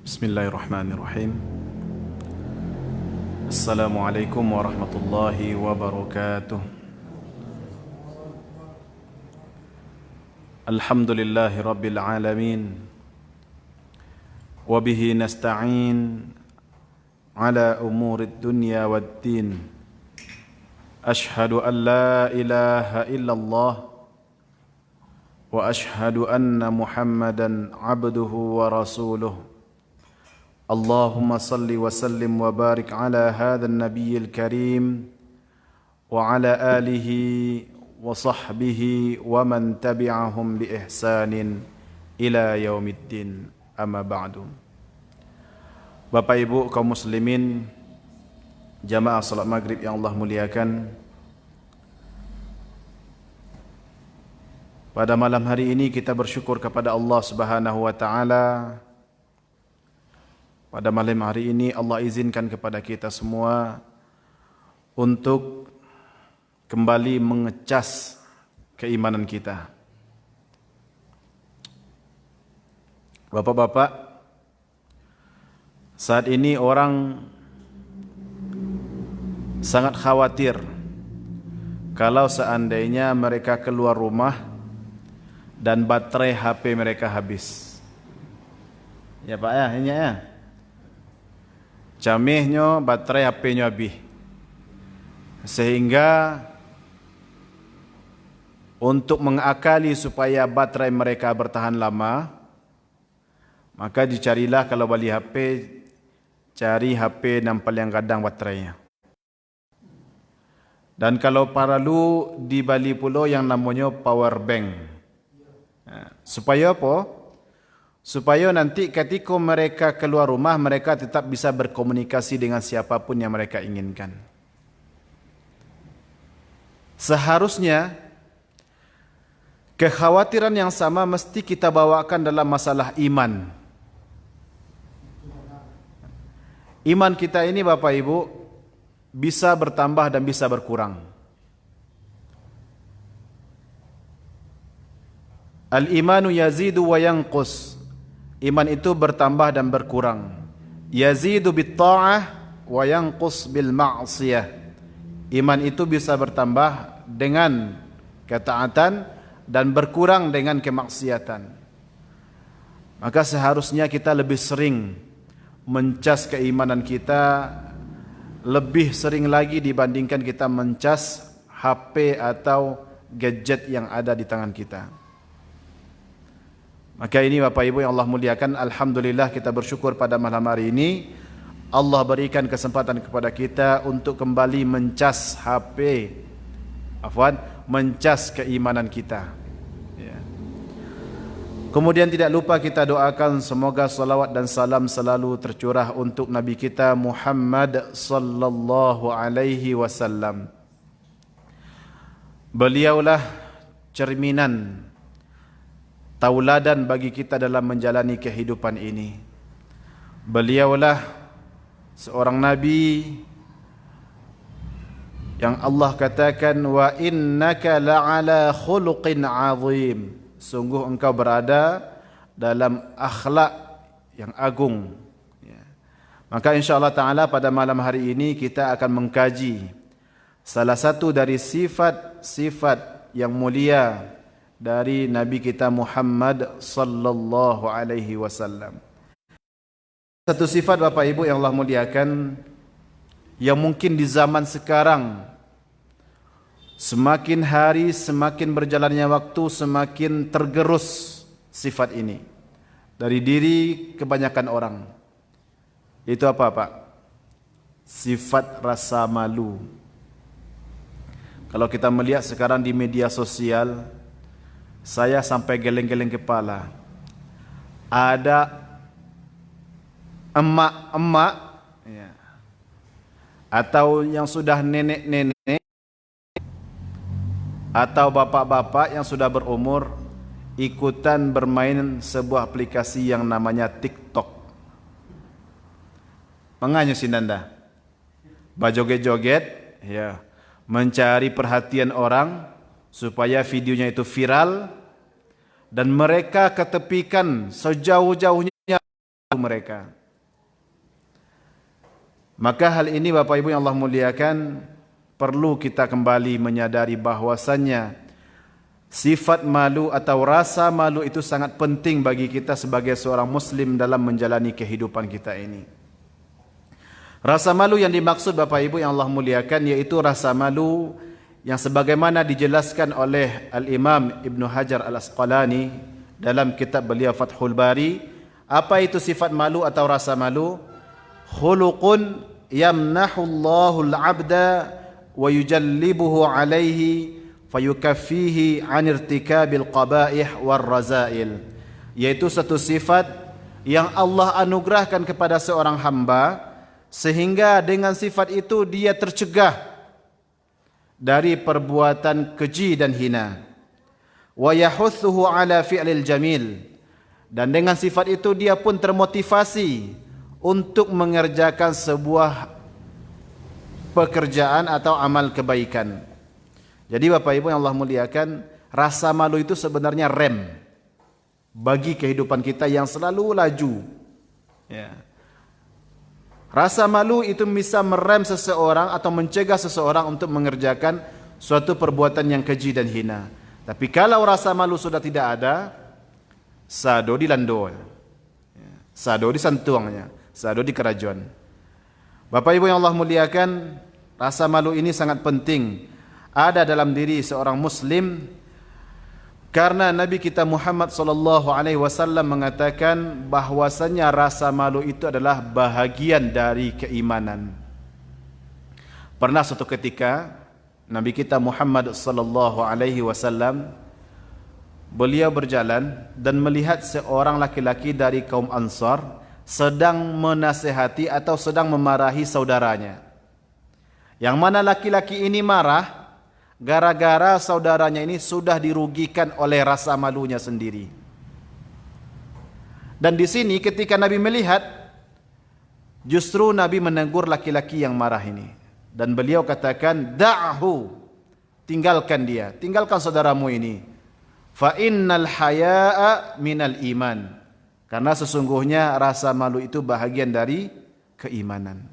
Bismillahirrahmanirrahim. Assalamualaikum warahmatullahi wabarakatuh. Alhamdulillahi rabbil alamin. Wabihi nasta'in ala umurid dunya waddin. Ashhadu an la ilaha illallah wa ashhadu anna Muhammadan abduhu wa rasuluh. اللهم صل وسلم وبارك على هذا النبي الكريم وعلى آله وصحبه ومن تبعهم بإحسان إلى يوم الدين أما بعد. Bapak Ibu kaum muslimin, jamaah salat maghrib yang Allah muliakan, pada malam hari ini kita bersyukur kepada Allah Subhanahu wa taala. Pada malam hari ini Allah izinkan kepada kita semua untuk kembali mengecas keimanan kita. Bapak-bapak, saat ini orang sangat khawatir kalau seandainya mereka keluar rumah dan baterai HP mereka habis. Ya Pak ya, ini ya. Camihnya baterai HP-nya habis, sehingga untuk mengakali supaya baterai mereka bertahan lama, maka dicarilah kalau beli HP, cari HP yang paling kadang baterainya. Dan kalau perlu dibeli pula yang namanya power bank. Supaya apa? Supaya nanti ketika mereka keluar rumah, mereka tetap bisa berkomunikasi dengan siapapun yang mereka inginkan. Seharusnya kekhawatiran yang sama mesti kita bawakan dalam masalah iman. Iman kita ini Bapak Ibu bisa bertambah dan bisa berkurang. Al-imanu yazidu wa yanqus. Iman itu bertambah dan berkurang. Yazidu bit-ta'ah wa yanqus bil ma'siyah. Iman itu bisa bertambah dengan ketaatan dan berkurang dengan kemaksiatan. Maka seharusnya kita lebih sering mencas keimanan kita, lebih sering lagi dibandingkan kita mencas HP atau gadget yang ada di tangan kita. Maka ini Bapak Ibu yang Allah muliakan, alhamdulillah kita bersyukur pada malam hari ini Allah berikan kesempatan kepada kita untuk kembali mencas HP, mencas keimanan kita. Ya. Kemudian tidak lupa kita doakan semoga salawat dan salam selalu tercurah untuk Nabi kita Muhammad sallallahu alaihi wasallam. Beliaulah cerminan, tauladan bagi kita dalam menjalani kehidupan ini. Beliaulah seorang nabi yang Allah katakan wa innaka la'ala khuluqin 'azim. Sungguh engkau berada dalam akhlak yang agung. Ya. Maka insyaallah taala pada malam hari ini kita akan mengkaji salah satu dari sifat-sifat yang mulia dari Nabi kita Muhammad sallallahu alaihi wasallam. Satu sifat Bapak Ibu yang Allah muliakan, yang mungkin di zaman sekarang semakin hari semakin berjalannya waktu semakin tergerus sifat ini dari diri kebanyakan orang. Itu apa Pak? Sifat rasa malu. Kalau kita melihat sekarang di media sosial, saya sampai geleng-geleng kepala. Ada emak-emak ya, atau yang sudah nenek-nenek atau bapak-bapak yang sudah berumur ikutan bermain sebuah aplikasi yang namanya TikTok. Menganya sinanda? Bajoget-joget ya, mencari perhatian orang supaya videonya itu viral dan mereka ketepikan sejauh-jauhnya mereka. Maka hal ini Bapak Ibu yang Allah muliakan, perlu kita kembali menyadari bahwasannya sifat malu atau rasa malu itu sangat penting bagi kita sebagai seorang Muslim dalam menjalani kehidupan kita ini. Rasa malu yang dimaksud Bapak Ibu yang Allah muliakan yaitu rasa malu yang sebagaimana dijelaskan oleh Al-Imam Ibn Hajar Al-Asqalani dalam kitab beliau Fathul Bari. Apa itu sifat malu atau rasa malu? Khuluqun yamnahu Allahul abda wa yujallibuhu alaihi fayukaffihi an irtikabil qabaih war razail. Yaitu satu sifat yang Allah anugerahkan kepada seorang hamba sehingga dengan sifat itu dia tercegah dari perbuatan keji dan hina. Wa yahuthuhu ala fi'lil jamil. Dan dengan sifat itu dia pun termotivasi untuk mengerjakan sebuah pekerjaan atau amal kebaikan. Jadi Bapak Ibu yang Allah muliakan, rasa malu itu sebenarnya rem bagi kehidupan kita yang selalu laju. Ya. Rasa malu itu bisa merem seseorang atau mencegah seseorang untuk mengerjakan suatu perbuatan yang keji dan hina. Tapi kalau rasa malu sudah tidak ada, sado dilando, sado disantuangnya, sado di kerajuan. Bapak Ibu yang Allah muliakan, rasa malu ini sangat penting ada dalam diri seorang Muslim, karena Nabi kita Muhammad sallallahu alaihi wasallam mengatakan bahwasanya rasa malu itu adalah bahagian dari keimanan. Pernah suatu ketika Nabi kita Muhammad sallallahu alaihi wasallam beliau berjalan dan melihat seorang laki-laki dari kaum Ansar sedang menasihati atau sedang memarahi saudaranya. Yang mana laki-laki ini marah gara-gara saudaranya ini sudah dirugikan oleh rasa malunya sendiri. Dan di sini ketika Nabi melihat, justru Nabi menegur laki-laki yang marah ini. Dan beliau katakan, da'hu, tinggalkan dia, tinggalkan saudaramu ini. Fa innal haya'a minal iman. Karena sesungguhnya rasa malu itu bahagian dari keimanan.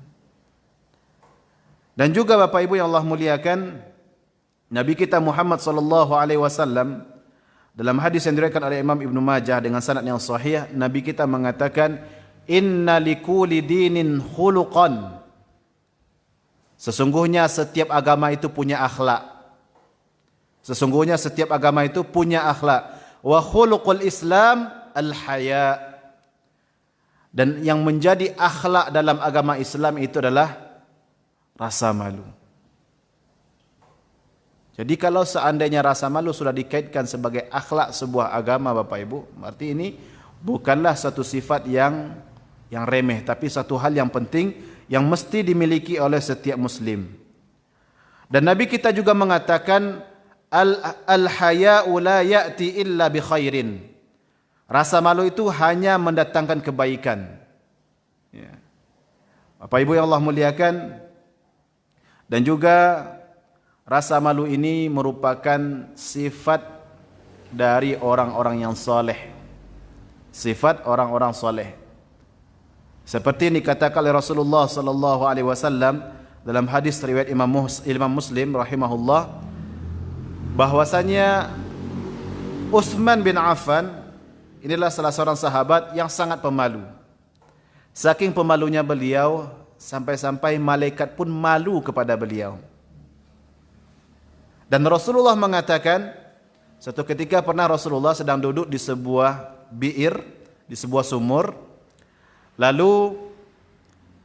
Dan juga Bapak Ibu yang Allah muliakan, Nabi kita Muhammad sallallahu alaihi wasallam dalam hadis yang diriwayatkan oleh Imam Ibnu Majah dengan sanad yang sahih, Nabi kita mengatakan, inna likulli dinin khuluqan. Sesungguhnya setiap agama itu punya akhlak. Sesungguhnya setiap agama itu punya akhlak. Wa khuluqul Islam al-haya. Dan yang menjadi akhlak dalam agama Islam itu adalah rasa malu. Jadi kalau seandainya rasa malu sudah dikaitkan sebagai akhlak sebuah agama Bapak Ibu, berarti ini bukanlah satu sifat yang remeh, tapi satu hal yang penting yang mesti dimiliki oleh setiap Muslim. Dan Nabi kita juga mengatakan, al-haya'u la ya'ti illa bi khairin. Rasa malu itu hanya mendatangkan kebaikan. Ya. Bapak Ibu yang Allah muliakan, dan juga rasa malu ini merupakan sifat dari orang-orang yang soleh. Sifat orang-orang soleh. Seperti yang dikatakan oleh Rasulullah sallallahu alaihi wasallam dalam hadis riwayat Imam Muslim rahimahullah, bahwasanya Utsman bin Affan inilah salah seorang sahabat yang sangat pemalu. Saking pemalunya beliau, sampai-sampai malaikat pun malu kepada beliau. Dan Rasulullah mengatakan, satu ketika pernah Rasulullah sedang duduk di sebuah bi'ir, di sebuah sumur. Lalu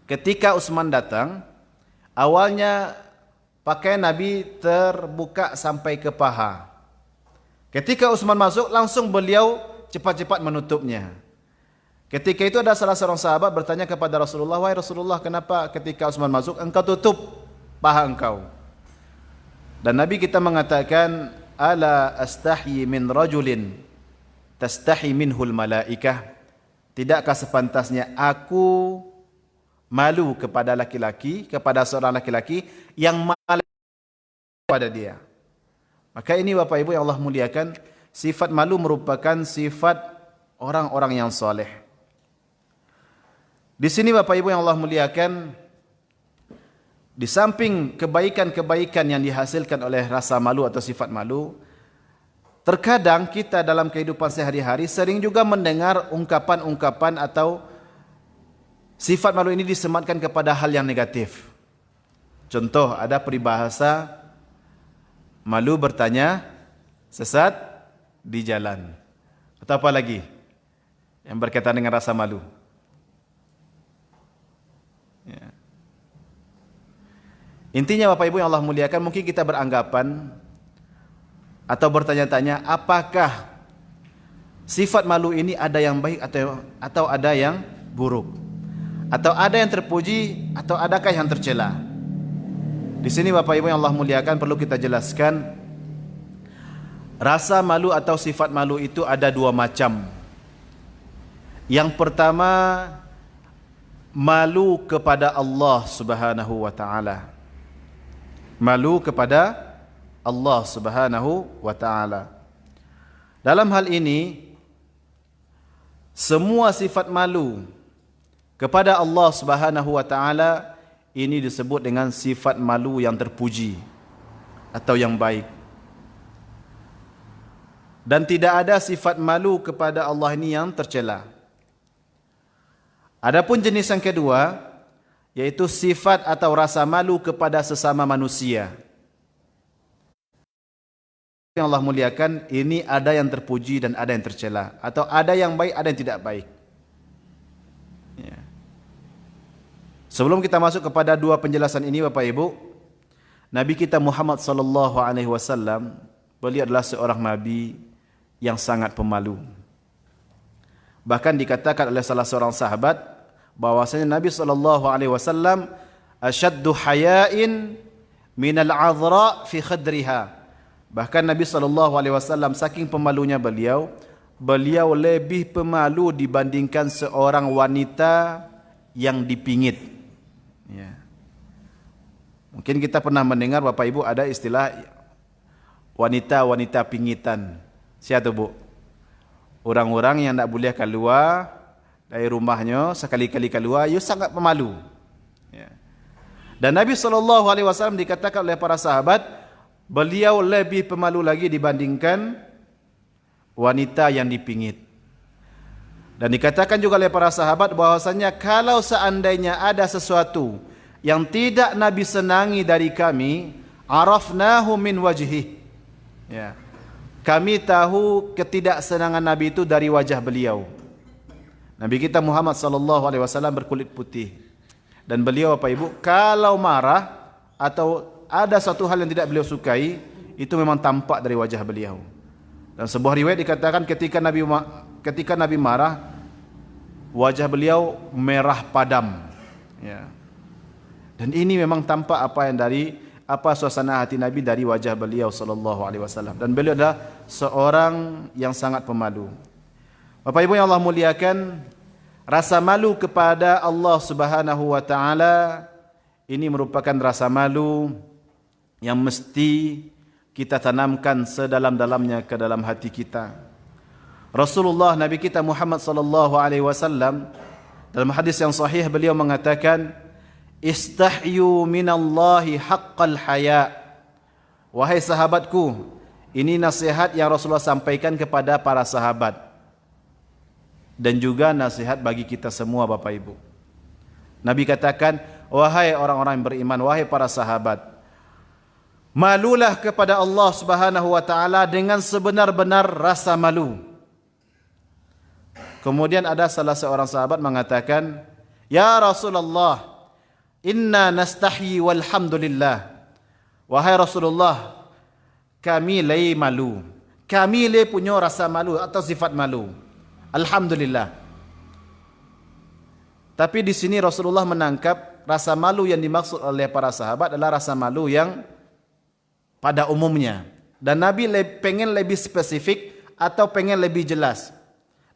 ketika Utsman datang, awalnya pakaian Nabi terbuka sampai ke paha. Ketika Utsman masuk, langsung beliau cepat-cepat menutupnya. Ketika itu ada salah seorang sahabat bertanya kepada Rasulullah, wahai Rasulullah, kenapa ketika Utsman masuk engkau tutup paha engkau? Dan Nabi kita mengatakan, ala astahyi min rajulin tastahi minhul malaikah. Tidakkah sepantasnya aku malu kepada laki-laki, kepada seorang laki-laki yang malu kepada dia. Maka ini Bapak Ibu yang Allah muliakan, sifat malu merupakan sifat orang-orang yang soleh. Di sini Bapak Ibu yang Allah muliakan, di samping kebaikan-kebaikan yang dihasilkan oleh rasa malu atau sifat malu, terkadang kita dalam kehidupan sehari-hari sering juga mendengar ungkapan-ungkapan atau sifat malu ini disematkan kepada hal yang negatif. Contoh, ada peribahasa, malu bertanya, sesat di jalan. Atau apa lagi yang berkaitan dengan rasa malu? Ya. Intinya Bapak Ibu yang Allah muliakan, mungkin kita beranggapan atau bertanya-tanya, apakah sifat malu ini ada yang baik atau ada yang buruk? Atau ada yang terpuji atau adakah yang tercela? Di sini Bapak Ibu yang Allah muliakan, perlu kita jelaskan, rasa malu atau sifat malu itu ada dua macam. Yang pertama, malu kepada Allah Subhanahu wa taala. Malu kepada Allah Subhanahu wa taala. Dalam hal ini, semua sifat malu kepada Allah Subhanahu wa taala ini disebut dengan sifat malu yang terpuji atau yang baik. Dan tidak ada sifat malu kepada Allah ini yang tercela. Adapun jenis yang kedua, yaitu sifat atau rasa malu kepada sesama manusia. Yang Allah muliakan, ini ada yang terpuji dan ada yang tercela, atau ada yang baik, ada yang tidak baik. Ya. Sebelum kita masuk kepada dua penjelasan ini Bapak Ibu, Nabi kita Muhammad sallallahu alaihi wasallam, beliau adalah seorang nabi yang sangat pemalu. Bahkan dikatakan oleh salah seorang sahabat bahwasanya Nabi SAW asyaddu haya'in minal 'adhra fi khadriha. Bahkan Nabi SAW saking pemalunya beliau lebih pemalu dibandingkan seorang wanita yang dipingit. Ya. Mungkin kita pernah mendengar Bapak Ibu ada istilah wanita-wanita pingitan. Siapa tu Bu? Orang-orang yang tak boleh keluar dari rumahnya, sekali-kali keluar, ia sangat pemalu. Ya. Dan Nabi SAW dikatakan oleh para sahabat, beliau lebih pemalu lagi dibandingkan wanita yang dipingit. Dan dikatakan juga oleh para sahabat bahwasanya kalau seandainya ada sesuatu yang tidak Nabi senangi dari kami, arafnahu min wajhi. Ya. Kami tahu ketidaksenangan Nabi itu dari wajah beliau. Nabi kita Muhammad SAW berkulit putih. Dan beliau Bapak Ibu, kalau marah atau ada satu hal yang tidak beliau sukai, itu memang tampak dari wajah beliau. Dan sebuah riwayat dikatakan ketika Nabi marah, wajah beliau merah padam. Ya. Dan ini memang tampak apa suasana hati Nabi dari wajah beliau SAW. Dan beliau adalah seorang yang sangat pemalu. Bapak Ibu yang Allah muliakan, rasa malu kepada Allah Subhanahu wa taala ini merupakan rasa malu yang mesti kita tanamkan sedalam-dalamnya ke dalam hati kita. Rasulullah Nabi kita Muhammad sallallahu alaihi wasallam dalam hadis yang sahih beliau mengatakan, istahyu minallahi haqqal haya. Wahai sahabatku, ini nasihat yang Rasulullah sampaikan kepada para sahabat dan juga nasihat bagi kita semua Bapak Ibu. Nabi katakan, wahai orang-orang yang beriman, wahai para sahabat, malulah kepada Allah Subhanahu wa taala dengan sebenar-benar rasa malu. Kemudian ada salah seorang sahabat mengatakan, ya Rasulullah, inna nastahyi walhamdulillah. Wahai Rasulullah, kami lay malu. Kami lay punya rasa malu atau sifat malu. Alhamdulillah. Tapi di sini Rasulullah menangkap rasa malu yang dimaksud oleh para sahabat adalah rasa malu yang pada umumnya. Dan Nabi pengen lebih spesifik atau pengen lebih jelas.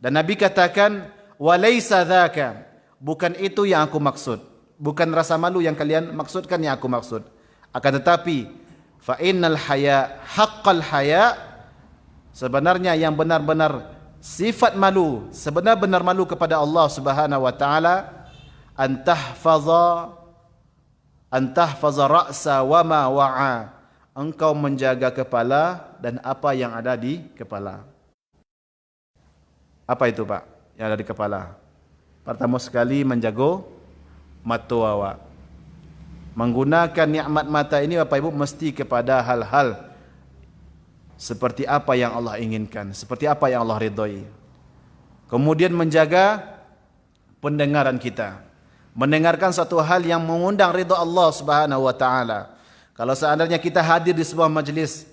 Dan Nabi katakan, walaysa dzaka, bukan itu yang aku maksud. Bukan rasa malu yang kalian maksudkan yang aku maksud. Akan tetapi, fa innal haya haqqal haya, sebenarnya yang benar-benar sifat malu, sebenar-benar malu kepada Allah Subhanahu wa taala antahfaza ra'sa wa ma wa'a. Engkau menjaga kepala dan apa yang ada di kepala. Apa itu Pak yang ada di kepala? Pertama sekali menjaga mata awak. Menggunakan nikmat mata ini Bapak Ibu mesti kepada hal-hal seperti apa yang Allah inginkan, seperti apa yang Allah ridhai. Kemudian menjaga pendengaran kita, mendengarkan satu hal yang mengundang ridha Allah Subhanahu wa taala. Kalau seandainya kita hadir di sebuah majlis,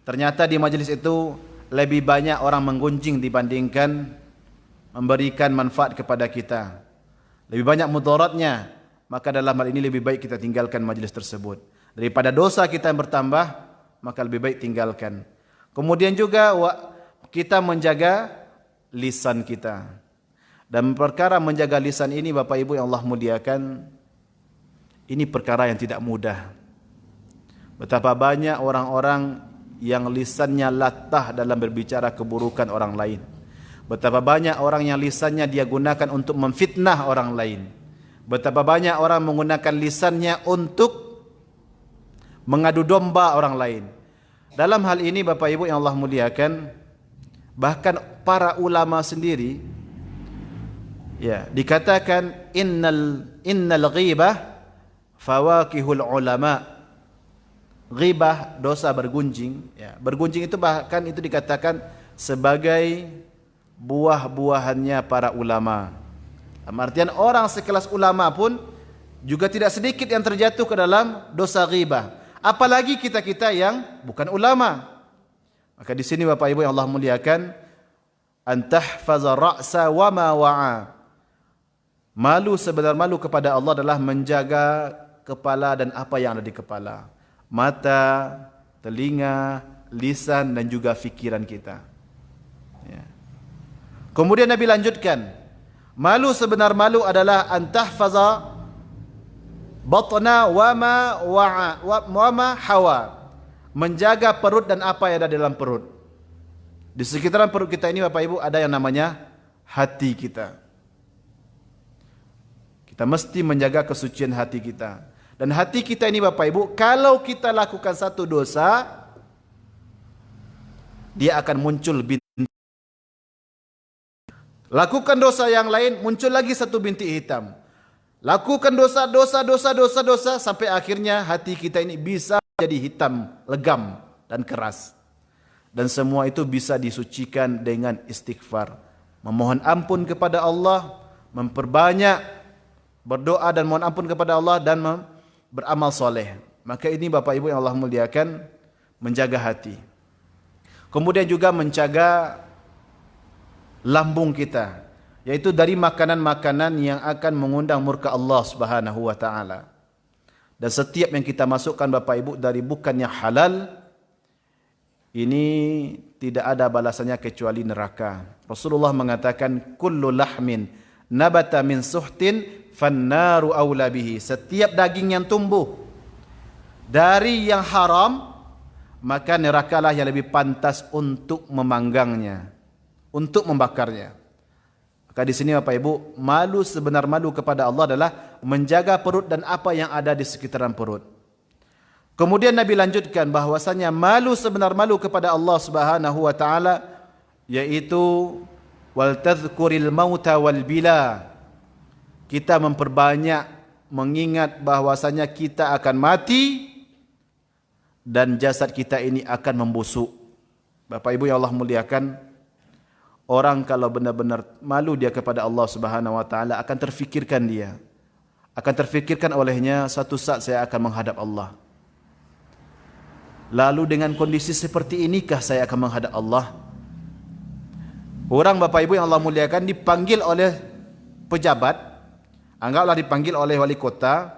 ternyata di majlis itu lebih banyak orang menggunjing dibandingkan memberikan manfaat kepada kita, lebih banyak mudaratnya, maka dalam hal ini lebih baik kita tinggalkan majlis tersebut. Daripada dosa kita yang bertambah, maka lebih baik tinggalkan. Kemudian juga kita menjaga lisan kita. Dan perkara menjaga lisan ini Bapak Ibu yang Allah muliakan, ini perkara yang tidak mudah. Betapa banyak orang-orang yang lisannya latah dalam berbicara keburukan orang lain. Betapa banyak orang yang lisannya dia gunakan untuk memfitnah orang lain. Betapa banyak orang menggunakan lisannya untuk mengadu domba orang lain. Dalam hal ini Bapak Ibu yang Allah muliakan, bahkan para ulama sendiri ya dikatakan innal ghibah fawakihul ulama. Ghibah, dosa bergunjing ya. Bergunjing itu bahkan itu dikatakan sebagai buah-buahannya para ulama. Artian orang sekelas ulama pun juga tidak sedikit yang terjatuh ke dalam dosa ghibah. Apalagi kita-kita yang bukan ulama. Maka di sini Bapak Ibu yang Allah muliakan, antahfaza ra'sa wa ma wa'a. Malu sebenar malu kepada Allah adalah menjaga kepala dan apa yang ada di kepala. Mata, telinga, lisan dan juga fikiran kita. Ya. Kemudian Nabi lanjutkan, malu sebenar malu adalah antahfaza batna wa ma wa'a wa ma hawa. Menjaga perut dan apa yang ada dalam perut. Di sekitaran perut kita ini Bapak Ibu ada yang namanya hati kita. Kita mesti menjaga kesucian hati kita. Dan hati kita ini Bapak Ibu, kalau kita lakukan satu dosa, dia akan muncul bintik. Lakukan dosa yang lain, muncul lagi satu bintik hitam. Lakukan dosa sampai akhirnya hati kita ini bisa jadi hitam, legam dan keras. Dan semua itu bisa disucikan dengan istighfar. Memohon ampun kepada Allah, memperbanyak berdoa dan mohon ampun kepada Allah dan beramal soleh. Maka ini Bapak Ibu yang Allah muliakan, menjaga hati. Kemudian juga menjaga lambung kita, yaitu dari makanan-makanan yang akan mengundang murka Allah Subhanahu wa taala. Dan setiap yang kita masukkan Bapak Ibu dari bukan yang halal, ini tidak ada balasannya kecuali neraka. Rasulullah mengatakan, kullu lahmin nabata min suhtin fannaru aula bihi. Setiap daging yang tumbuh dari yang haram, maka nerakalah yang lebih pantas untuk memanggangnya, untuk membakarnya. Maka di sini Bapak Ibu, malu sebenar malu kepada Allah adalah menjaga perut dan apa yang ada di sekitaran perut. Kemudian Nabi lanjutkan bahwasanya malu sebenar malu kepada Allah Subhanahu wa taala yaitu wal tadhkuril mauta wal bila. Kita memperbanyak mengingat bahwasanya kita akan mati dan jasad kita ini akan membusuk. Bapak Ibu yang Allah muliakan, orang kalau benar-benar malu dia kepada Allah Subhanahu wa taala akan terfikirkan dia. Akan terfikirkan olehnya, satu saat saya akan menghadap Allah. Lalu dengan kondisi seperti inikah saya akan menghadap Allah? Orang Bapak Ibu yang Allah muliakan dipanggil oleh pejabat, anggaplah dipanggil oleh wali kota,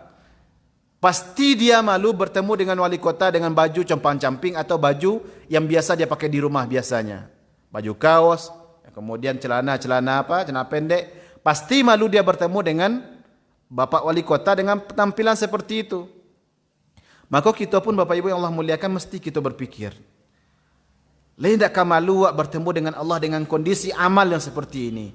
pasti dia malu bertemu dengan wali kota dengan baju compang-camping atau baju yang biasa dia pakai di rumah biasanya. Baju kaos, kemudian celana pendek. Pasti malu dia bertemu dengan Bapak wali kota dengan penampilan seperti itu. Maka kita pun Bapak Ibu yang Allah muliakan mesti kita berpikir, lain takkah malu bertemu dengan Allah dengan kondisi amal yang seperti ini?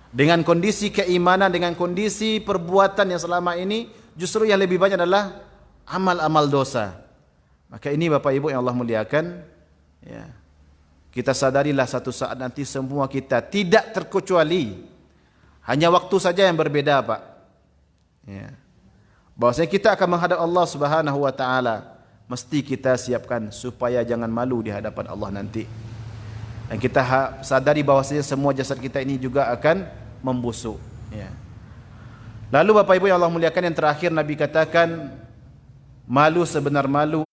Dengan kondisi keimanan, dengan kondisi perbuatan yang selama ini, justru yang lebih banyak adalah amal-amal dosa. Maka ini Bapak Ibu yang Allah muliakan, ya, kita sadarilah satu saat nanti semua kita tidak terkecuali, hanya waktu saja yang berbeda Pak. Ya. Bahwasanya kita akan menghadap Allah Subhanahu wa taala, mesti kita siapkan supaya jangan malu di hadapan Allah nanti. Dan kita sadari bahwasanya semua jasad kita ini juga akan membusuk. Ya. Lalu Bapak Ibu yang Allah muliakan, yang terakhir Nabi katakan, malu sebenar malu.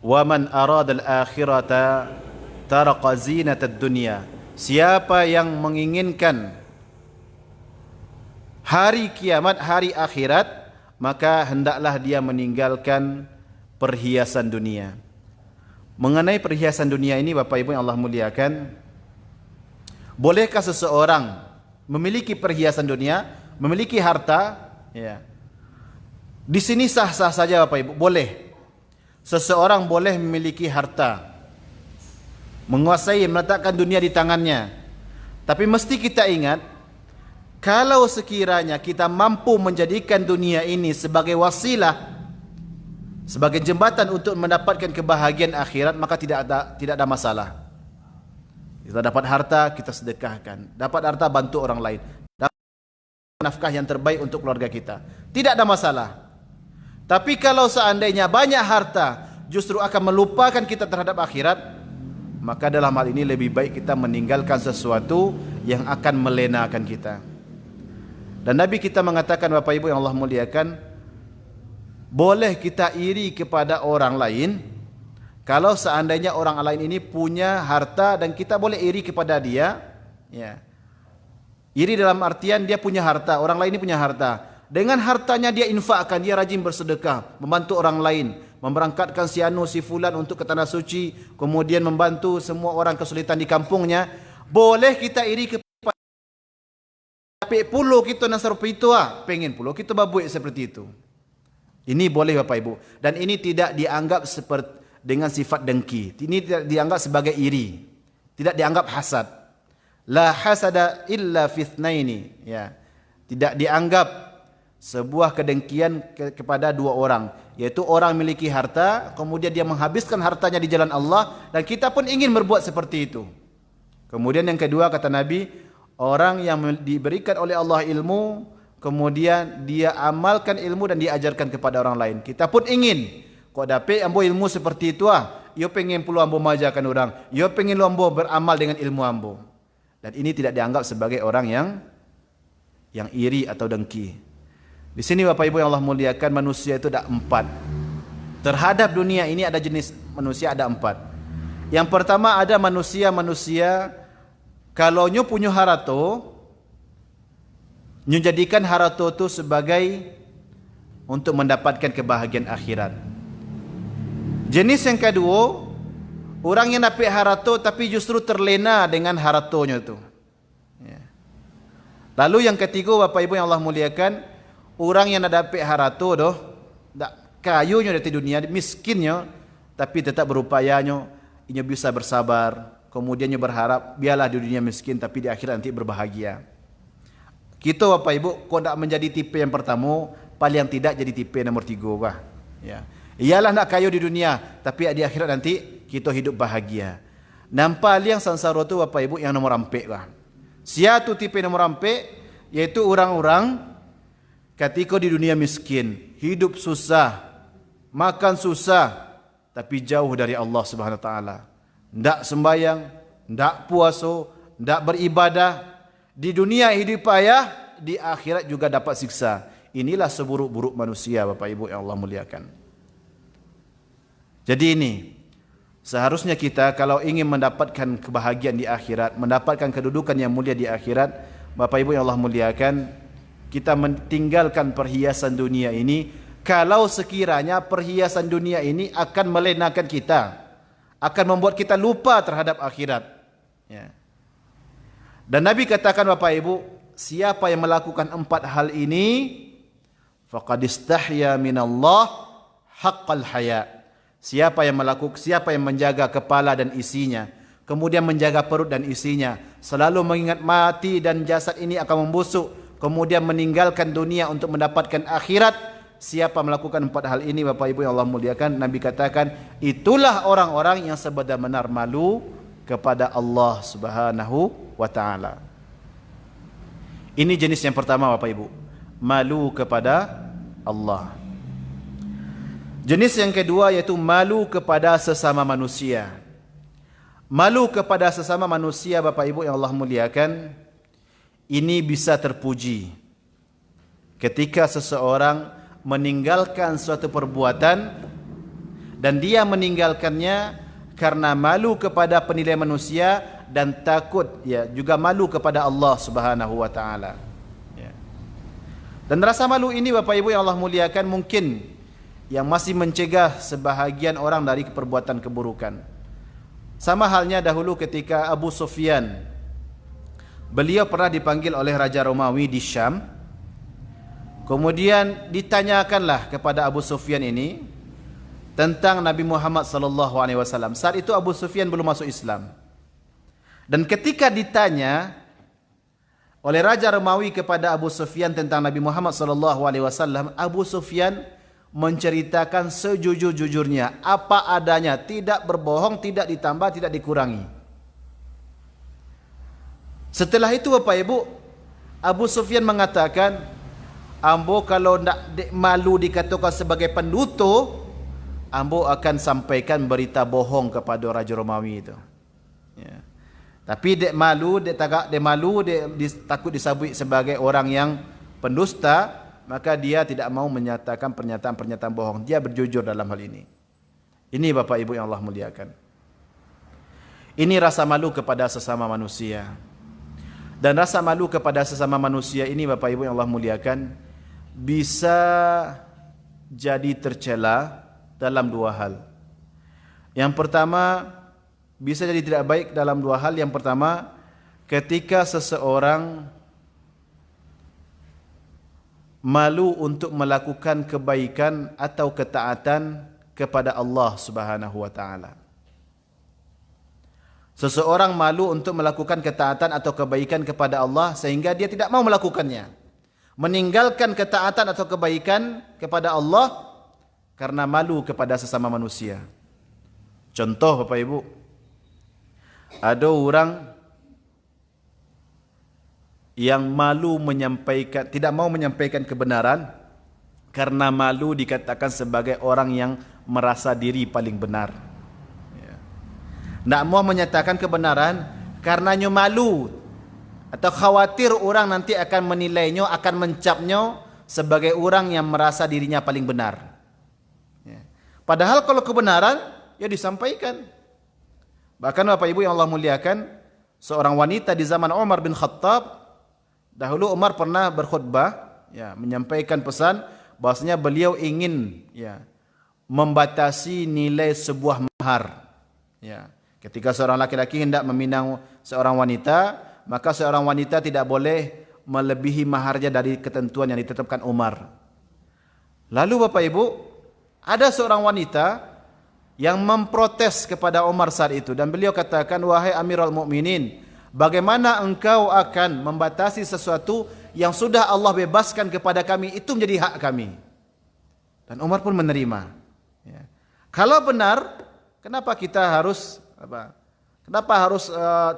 Wa man arada al-akhirata taraqa zinatad dunya. Siapa yang menginginkan hari kiamat, hari akhirat, maka hendaklah dia meninggalkan perhiasan dunia. Mengenai perhiasan dunia ini Bapak Ibu yang Allah muliakan, bolehkah seseorang memiliki perhiasan dunia, memiliki harta? Ya. Di sini sah-sah saja Bapak Ibu, boleh. Seseorang boleh memiliki harta, menguasai, meletakkan dunia di tangannya. Tapi mesti kita ingat, kalau sekiranya kita mampu menjadikan dunia ini sebagai wasilah, sebagai jembatan untuk mendapatkan kebahagiaan akhirat, maka tidak ada masalah. Kita dapat harta, kita sedekahkan. Dapat harta, bantu orang lain. Dapat nafkah yang terbaik untuk keluarga kita. Tidak ada masalah. Tapi kalau seandainya banyak harta justru akan melupakan kita terhadap akhirat, maka dalam hal ini lebih baik kita meninggalkan sesuatu yang akan melenakan kita. Dan Nabi kita mengatakan Bapak Ibu yang Allah muliakan, boleh kita iri kepada orang lain kalau seandainya orang lain ini punya harta dan kita boleh iri kepada dia. Ya. Iri dalam artian dia punya harta, orang lain ini punya harta. Dengan hartanya dia infakkan, dia rajin bersedekah, membantu orang lain, memberangkatkan si anu si fulan untuk ke tanah suci, kemudian membantu semua orang kesulitan di kampungnya. Boleh kita iri kepada, tapi pulau kita nasar itu pengen pulau kita babuik seperti itu. Ini boleh Bapak Ibu, dan ini tidak dianggap seperti dengan sifat dengki. Ini tidak dianggap sebagai iri, tidak dianggap hasad. La hasada illa fitnaini, ya. Tidak dianggap sebuah kedengkian kepada dua orang, yaitu orang memiliki harta, kemudian dia menghabiskan hartanya di jalan Allah, dan kita pun ingin berbuat seperti itu. Kemudian yang kedua kata Nabi, orang yang diberikan oleh Allah ilmu, kemudian dia amalkan ilmu dan dia ajarkan kepada orang lain. Kita pun ingin, kok dapat ambo ilmu seperti itu yo pengen puluh ambo mengajarkan orang, yo pengen lu ambo beramal dengan ilmu ambo. Dan ini tidak dianggap sebagai orang yang iri atau dengki. Di sini Bapak Ibu yang Allah muliakan, manusia itu ada 4. Terhadap dunia ini ada jenis manusia ada 4. Yang pertama ada manusia kalau nyu punya harato, nyu jadikan harato itu sebagai untuk mendapatkan kebahagiaan akhirat. Jenis yang kedua, orang yang dapat harato tapi justru terlena dengan haratonya itu. Ya. Lalu yang ketiga Bapak Ibu yang Allah muliakan, orang yang dapat harato doh, tak kayunya dari dunia, miskinnya, tapi tetap berupayanya, ia bisa bersabar, kemudian ia berharap biarlah di dunia miskin tapi di akhirat nanti berbahagia. Kita Bapak Ibu, kau tak menjadi tipe yang pertama, paling tidak jadi tipe nomor 3 bah. Ya. Ialah nak kayu di dunia, tapi di akhirat nanti kita hidup bahagia. Nampak yang sansara tu Bapak Ibu yang nomor 4 bah. Siatu tipe nomor 4, yaitu orang-orang ketika di dunia miskin, hidup susah, makan susah, tapi jauh dari Allah Subhanahu Wa Taala. Ndak sembayang, ndak puasa, ndak beribadah. Di dunia hidup payah, di akhirat juga dapat siksa. Inilah seburuk-buruk manusia Bapak Ibu yang Allah muliakan. Jadi ini, seharusnya kita kalau ingin mendapatkan kebahagiaan di akhirat, mendapatkan kedudukan yang mulia di akhirat, Bapak Ibu yang Allah muliakan, kita meninggalkan perhiasan dunia ini. Kalau sekiranya perhiasan dunia ini akan melenakan kita, akan membuat kita lupa terhadap akhirat. Ya. Dan Nabi katakan Bapak Ibu, siapa yang melakukan 4 hal ini, faqad istahya minallah haqqal haya. Siapa yang menjaga kepala dan isinya, kemudian menjaga perut dan isinya, selalu mengingat mati dan jasad ini akan membusuk, kemudian meninggalkan dunia untuk mendapatkan akhirat. Siapa melakukan 4 hal ini, Bapak Ibu yang Allah muliakan, Nabi katakan itulah orang-orang yang sebenar-benar malu kepada Allah Subhanahu wa taala. Ini jenis yang pertama, Bapak Ibu, malu kepada Allah. Jenis yang kedua yaitu malu kepada sesama manusia. Malu kepada sesama manusia, Bapak Ibu yang Allah muliakan, ini bisa terpuji ketika seseorang meninggalkan suatu perbuatan dan dia meninggalkannya karena malu kepada penilaian manusia dan takut juga malu kepada Allah Subhanahu wa taala. Dan rasa malu ini, Bapak Ibu yang Allah muliakan, mungkin yang masih mencegah sebahagian orang dari perbuatan keburukan. Sama halnya dahulu ketika Abu Sufyan, beliau pernah dipanggil oleh Raja Romawi di Syam. Kemudian ditanyakanlah kepada Abu Sufyan ini tentang Nabi Muhammad sallallahu alaihi wasallam. Saat itu Abu Sufyan belum masuk Islam. Dan ketika ditanya oleh Raja Romawi kepada Abu Sufyan tentang Nabi Muhammad sallallahu alaihi wasallam, Abu Sufyan menceritakan sejujur-jujurnya, apa adanya, tidak berbohong, tidak ditambah, tidak dikurangi. Setelah itu, Bapak Ibu, Abu Sufyan mengatakan, ambo kalau nak malu dikatakan sebagai penduto, ambo akan sampaikan berita bohong kepada Raja Romawi itu. Ya. Tapi dek malu, dek takut disabui sebagai orang yang pendusta, maka dia tidak mau menyatakan pernyataan-pernyataan bohong. Dia berjujur dalam hal ini. Ini Bapak Ibu yang Allah muliakan. Ini rasa malu kepada sesama manusia. Dan rasa malu kepada sesama manusia ini, Bapak Ibu yang Allah muliakan, bisa jadi tercela dalam 2 hal. Yang pertama, bisa jadi tidak baik dalam 2 hal. Yang pertama, ketika seseorang malu untuk melakukan kebaikan atau ketaatan kepada Allah Subhanahu wa taala. Seseorang malu untuk melakukan ketaatan atau kebaikan kepada Allah sehingga dia tidak mau melakukannya. Meninggalkan ketaatan atau kebaikan kepada Allah karena malu kepada sesama manusia. Contoh, Bapak Ibu, ada orang yang malu menyampaikan, tidak mau menyampaikan kebenaran karena malu dikatakan sebagai orang yang merasa diri paling benar. Tidak mau menyatakan kebenaran karenanya malu atau khawatir orang nanti akan menilainya, akan mencapnya sebagai orang yang merasa dirinya paling benar. Padahal kalau kebenaran ya disampaikan. Bahkan Bapak Ibu yang Allah muliakan, seorang wanita di zaman Umar bin Khattab, dahulu Umar pernah berkhutbah, menyampaikan pesan bahwasanya beliau ingin membatasi nilai sebuah mahar. Ketika seorang laki-laki hendak meminang seorang wanita, maka seorang wanita tidak boleh melebihi maharnya dari ketentuan yang ditetapkan Umar. Lalu Bapak Ibu, ada seorang wanita yang memprotes kepada Umar saat itu, dan beliau katakan, wahai Amirul Mukminin, bagaimana engkau akan membatasi sesuatu yang sudah Allah bebaskan kepada kami, itu menjadi hak kami. Dan Umar pun menerima. Kalau benar, kenapa kita harus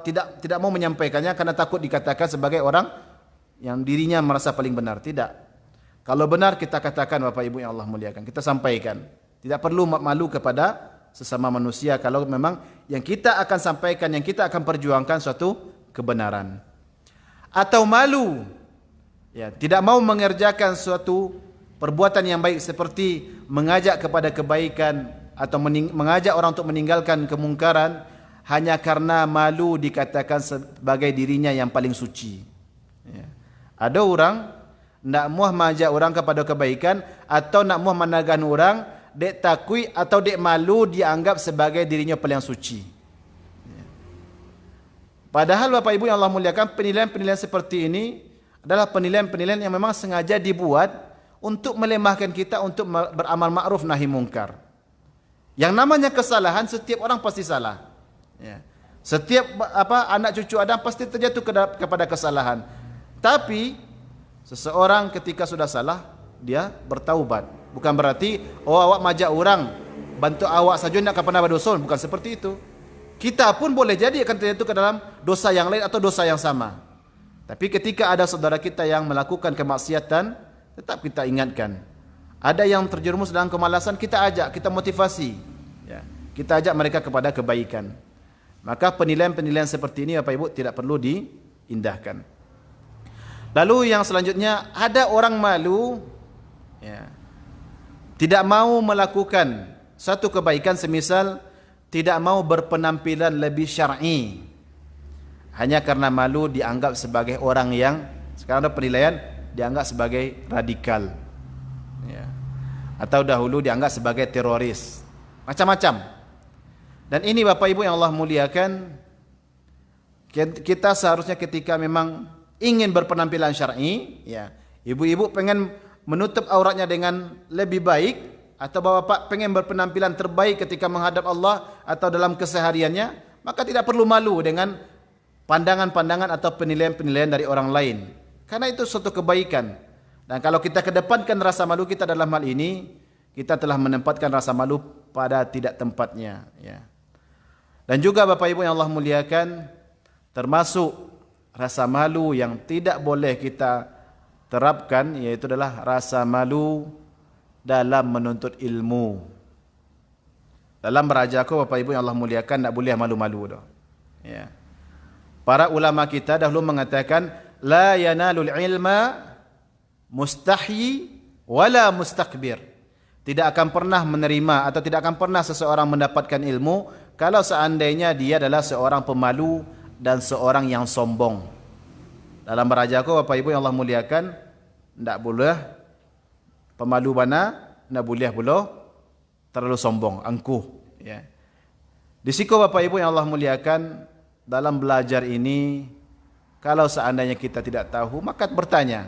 tidak mau menyampaikannya karena takut dikatakan sebagai orang yang dirinya merasa paling benar? Tidak. Kalau benar kita katakan, Bapak Ibu yang Allah muliakan, kita sampaikan. Tidak perlu malu kepada sesama manusia kalau memang yang kita akan sampaikan, yang kita akan perjuangkan suatu kebenaran. Atau malu, tidak mau mengerjakan suatu perbuatan yang baik seperti mengajak kepada kebaikan atau mengajak orang untuk meninggalkan kemungkaran hanya karena malu dikatakan sebagai dirinya yang paling suci. Ada orang nak muah mengajak orang kepada kebaikan atau nak muah menagan orang, dek takui atau dek malu dianggap sebagai dirinya paling suci. Padahal Bapak Ibu yang Allah muliakan, penilaian-penilaian seperti ini adalah penilaian-penilaian yang memang sengaja dibuat untuk melemahkan kita untuk beramal ma'ruf nahi mungkar. Yang namanya kesalahan, setiap orang pasti salah. Setiap anak cucu Adam pasti terjatuh kepada kesalahan. Tapi seseorang ketika sudah salah, dia bertaubat. Bukan berarti awak majak orang bantu awak saja nak pernah berdosa, bukan seperti itu. Kita pun boleh jadi akan terjatuh ke dalam dosa yang lain atau dosa yang sama. Tapi ketika ada saudara kita yang melakukan kemaksiatan, tetap kita ingatkan. Ada yang terjerumus dalam kemalasan, kita ajak, kita motivasi, ya. Kita ajak mereka kepada kebaikan. Maka penilaian-penilaian seperti ini Bapak Ibu tidak perlu diindahkan. Lalu yang selanjutnya, ada orang malu, ya, tidak mau melakukan satu kebaikan, semisal tidak mau berpenampilan lebih syar'i, hanya karena malu dianggap sebagai orang yang, sekarang ada penilaian, dianggap sebagai radikal, ya, atau dahulu dianggap sebagai teroris, macam-macam. Dan ini Bapak Ibu yang Allah muliakan, kita seharusnya ketika memang ingin berpenampilan syar'i, ya, ibu-ibu pengen menutup auratnya dengan lebih baik, atau bapak pengen berpenampilan terbaik ketika menghadap Allah atau dalam kesehariannya, maka tidak perlu malu dengan pandangan-pandangan atau penilaian-penilaian dari orang lain, karena itu suatu kebaikan. Dan kalau kita kedepankan rasa malu kita dalam hal ini, kita telah menempatkan rasa malu pada tidak tempatnya, ya. Dan juga Bapak Ibu yang Allah muliakan, termasuk rasa malu yang tidak boleh kita terapkan, yaitu adalah rasa malu dalam menuntut ilmu. Dalam berajaku Bapak Ibu yang Allah muliakan, tak boleh malu-malu dah, ya. Para ulama kita dahulu mengatakan, la yanalul ilma mustahyi wala mustakbir. Tidak akan pernah menerima atau tidak akan pernah seseorang mendapatkan ilmu kalau seandainya dia adalah seorang pemalu dan seorang yang sombong. Dalam berajaku Bapak Ibu yang Allah muliakan, tak boleh pemalu bana, tak boleh pula terlalu sombong, angkuh, ya. Di siku Bapak Ibu yang Allah muliakan, dalam belajar ini, kalau seandainya kita tidak tahu, maka bertanya.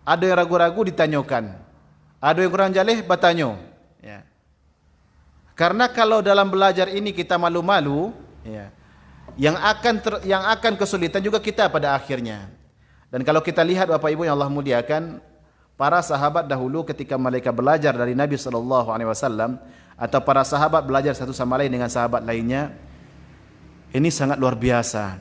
Ada yang ragu-ragu, ditanyakan. Ada yang kurang jaleh, bertanya, ya. Karena kalau dalam belajar ini kita malu-malu, ya, yang akan kesulitan juga kita pada akhirnya. Dan kalau kita lihat Bapak Ibu yang Allah muliakan, para sahabat dahulu ketika mereka belajar dari Nabi SAW, atau para sahabat belajar satu sama lain dengan sahabat lainnya, ini sangat luar biasa.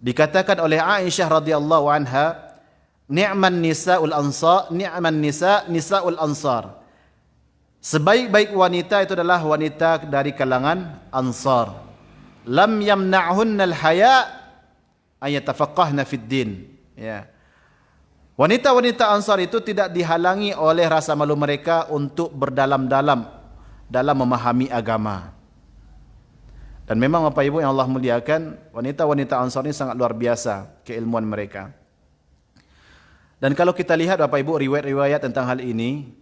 Dikatakan oleh Aisyah radhiyallahu anha, ni'man nisaul ansar, ni'man nisaul ansar. Sebaik-baik wanita itu adalah wanita dari kalangan Ansar. Lam yamna'hunnal haya ayatafaqqahna fid din. Ya. Wanita-wanita Ansar itu tidak dihalangi oleh rasa malu mereka untuk berdalam-dalam dalam memahami agama. Dan memang Bapak Ibu yang Allah muliakan, wanita-wanita Ansar ini sangat luar biasa keilmuan mereka. Dan kalau kita lihat Bapak Ibu riwayat-riwayat tentang hal ini,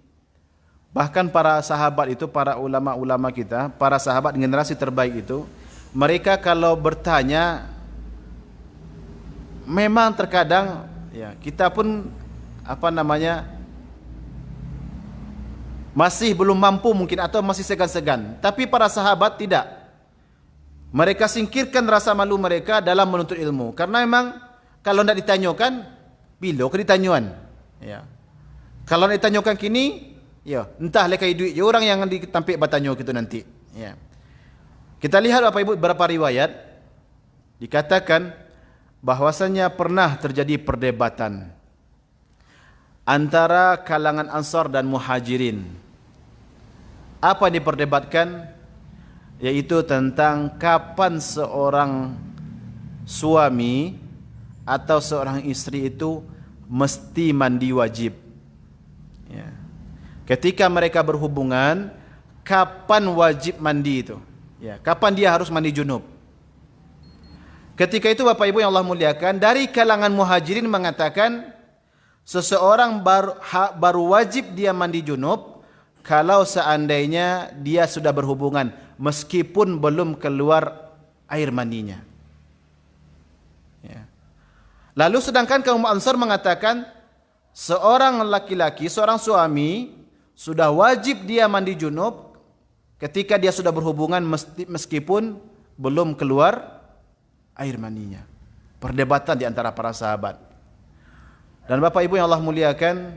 bahkan para sahabat itu, para ulama-ulama kita, para sahabat generasi terbaik itu, mereka kalau bertanya, memang terkadang, ya, kita pun masih belum mampu mungkin, atau masih segan-segan. Tapi para sahabat tidak. Mereka singkirkan rasa malu mereka dalam menuntut ilmu. Karena memang kalau tidak ditanyakan, bila ke ditanyuan, ya. Kalau nak ditanyakan kini, ya, entah lekai duit je orang yang ditampik bertanya gitu nanti, ya. Kita lihat Bapak Ibu beberapa riwayat dikatakan bahwasanya pernah terjadi perdebatan antara kalangan Ansar dan Muhajirin. Apa yang diperdebatkan? Yaitu tentang kapan seorang suami atau seorang istri itu mesti mandi wajib, ya. Ketika mereka berhubungan, kapan wajib mandi itu, ya, kapan dia harus mandi junub. Ketika itu Bapak Ibu yang Allah muliakan, dari kalangan Muhajirin mengatakan seseorang baru wajib dia mandi junub kalau seandainya dia sudah berhubungan meskipun belum keluar air mandinya, ya. Lalu sedangkan kaum Ansar mengatakan seorang laki-laki, seorang suami sudah wajib dia mandi junub ketika dia sudah berhubungan meskipun belum keluar air maninya. Perdebatan di antara para sahabat. Dan Bapak Ibu yang Allah muliakan,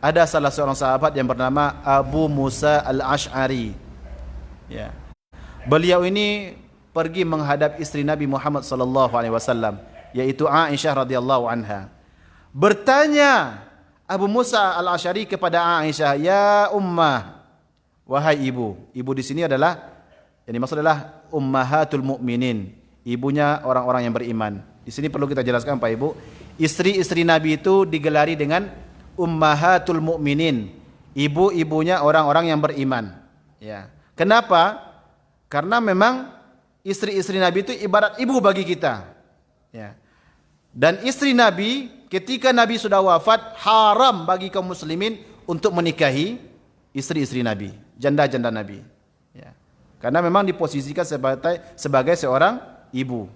ada salah seorang sahabat yang bernama Abu Musa al-Ash'ari. Ya. Beliau ini pergi menghadap istri Nabi Muhammad sallallahu alaihi wasallam, yaitu Aisyah radhiyallahu anha. Bertanya Abu Musa al-Ash'ari kepada Aisyah, "Ya ummah," wahai ibu. Ibu di sini adalah, yang dimaksud adalah ummahatul mukminin, ibunya orang-orang yang beriman. Di sini perlu kita jelaskan Pak Ibu, istri-istri Nabi itu digelari dengan ummahatul mukminin, ibu-ibunya orang-orang yang beriman. Ya. Kenapa? Karena memang istri-istri Nabi itu ibarat ibu bagi kita. Ya. Dan istri Nabi ketika Nabi sudah wafat, haram bagi kaum muslimin untuk menikahi istri-istri Nabi, janda-janda Nabi. Ya. Karena memang diposisikan sebagai seorang ibu.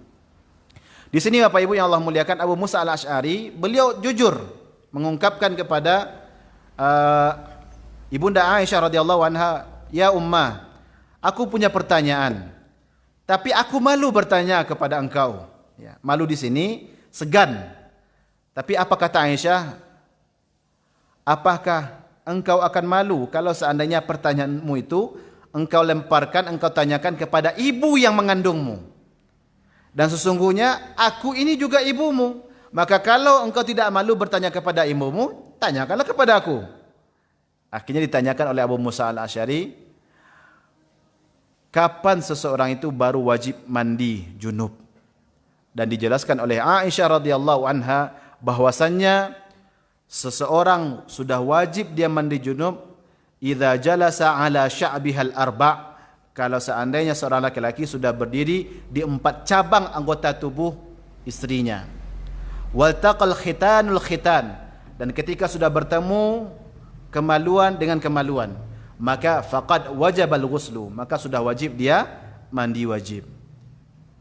Di sini Bapak Ibu yang Allah muliakan, Abu Musa al-Ash'ari, beliau jujur mengungkapkan kepada Ibunda Aisyah radhiyallahu anha, "Ya ummah, aku punya pertanyaan, tapi aku malu bertanya kepada engkau." Ya, malu di sini segan. Tapi apa kata Aisyah? "Apakah engkau akan malu kalau seandainya pertanyaanmu itu engkau lemparkan, engkau tanyakan kepada ibu yang mengandungmu? Dan sesungguhnya aku ini juga ibumu. Maka kalau engkau tidak malu bertanya kepada ibumu, tanyakanlah kepada aku." Akhirnya ditanyakan oleh Abu Musa al-Ash'ari, kapan seseorang itu baru wajib mandi junub? Dan dijelaskan oleh Aisyah radhiyallahu anha bahwasannya seseorang sudah wajib dia mandi junub idza jalasa ala sya'bihal arba', kalau seandainya seorang laki-laki sudah berdiri di 4 cabang anggota tubuh istrinya. Waltaqal khitanul khitan, dan ketika sudah bertemu kemaluan dengan kemaluan, maka faqad wajabal ghuslu, maka sudah wajib dia mandi wajib.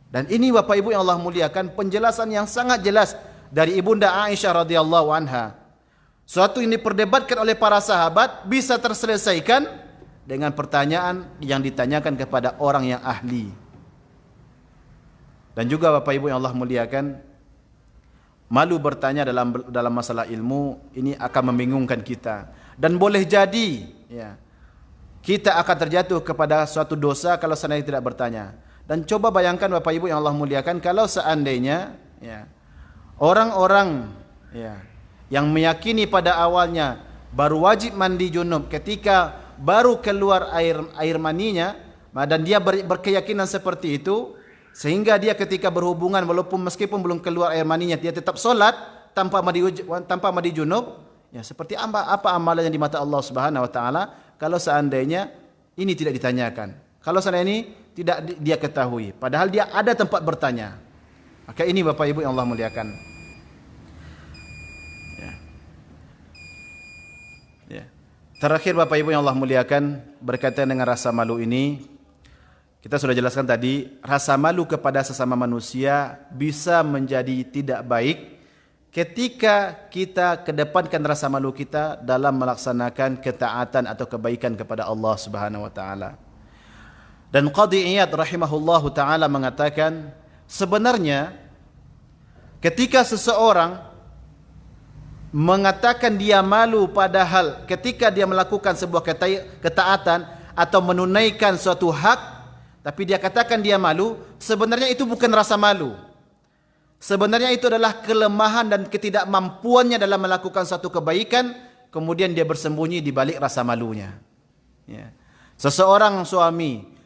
Dan ini Bapak Ibu yang Allah muliakan, penjelasan yang sangat jelas dari Ibunda Aisyah radhiyallahu anha. Suatu yang diperdebatkan oleh para sahabat bisa terselesaikan dengan pertanyaan yang ditanyakan kepada orang yang ahli. Dan juga Bapak Ibu yang Allah muliakan, malu bertanya dalam masalah ilmu ini akan membingungkan kita, dan boleh jadi ya, kita akan terjatuh kepada suatu dosa kalau seandainya tidak bertanya. Dan coba bayangkan Bapak Ibu yang Allah muliakan, kalau seandainya ya, orang-orang ya, yang meyakini pada awalnya baru wajib mandi junub ketika baru keluar air maninya, dan dia berkeyakinan seperti itu, sehingga dia ketika berhubungan walaupun meskipun belum keluar air maninya dia tetap solat tanpa mandi junub, ya seperti apa amalannya di mata Allah Subhanahu wa taala kalau seandainya ini tidak ditanyakan, kalau seandainya ini tidak dia ketahui, padahal dia ada tempat bertanya. Maka ini Bapak Ibu yang Allah muliakan. Ya. Terakhir Bapak Ibu yang Allah muliakan, berkaitan dengan rasa malu ini, kita sudah jelaskan tadi, rasa malu kepada sesama manusia bisa menjadi tidak baik ketika kita kedepankan rasa malu kita dalam melaksanakan ketaatan atau kebaikan kepada Allah Subhanahu wa taala. Dan Qadhi Iyad rahimahullahu taala mengatakan, sebenarnya ketika seseorang mengatakan dia malu padahal ketika dia melakukan sebuah ketaatan atau menunaikan suatu hak, tapi dia katakan dia malu, sebenarnya itu bukan rasa malu. Sebenarnya itu adalah kelemahan dan ketidakmampuannya dalam melakukan satu kebaikan, kemudian dia bersembunyi di balik rasa malunya. Ya. Seseorang suami